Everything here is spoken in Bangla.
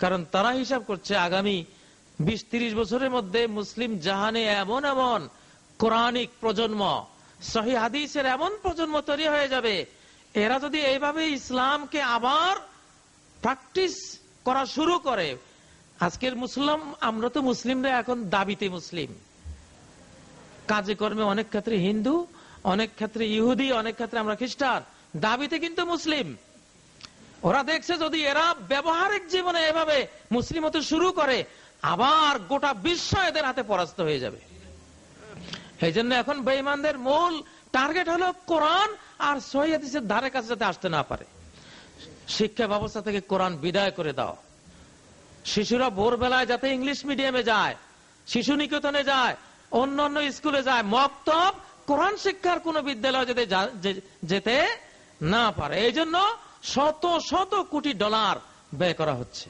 কারণ তারা হিসাব করছে আগামী 20-30 বছরের মধ্যে মুসলিম জাহানে এমন এমন কোরআনিক প্রজন্ম, সহিহ হাদিসের এমন প্রজন্ম তৈরি হয়ে যাবে, এরা যদি এইভাবে ইসলামকে আবার প্র্যাকটিস করা শুরু করে। আজকের মুসলিম, আমরা তো মুসলিমরা এখন দাবিতে মুসলিম, কাজে কর্মে অনেক ক্ষেত্রে হিন্দু, অনেক ক্ষেত্রে ইহুদি, অনেক ক্ষেত্রে আমরা খ্রিস্টান, দাবিতে কিন্তু মুসলিম। ওরা দেখছে যদি এরা ব্যবহারিক জীবনে এভাবে মুসলিম হতে শুরু করে, আবার গোটা বিশ্ব এদের হাতে পরাস্ত হয়ে যাবে। এই জন্য এখন বেঈমানদের মূল টার্গেট হলো কোরআন আর সহিহ হাদিসের ধারে কাছে যাতে আসতে না পারে। শিক্ষা ব্যবস্থা থেকে কোরআন বিদায় করে দাও। শিশুরা ভোরবেলায় যাতে ইংলিশ মিডিয়ামে যায়, শিশু নিকেতনে যায়, অন্য অন্য স্কুলে যায়, মক্তব কোরআন শিক্ষার কোন বিদ্যালয় যাতে যেতে না পারে। এই জন্য শত শত কোটি ডলার ব্যয় করা হচ্ছে।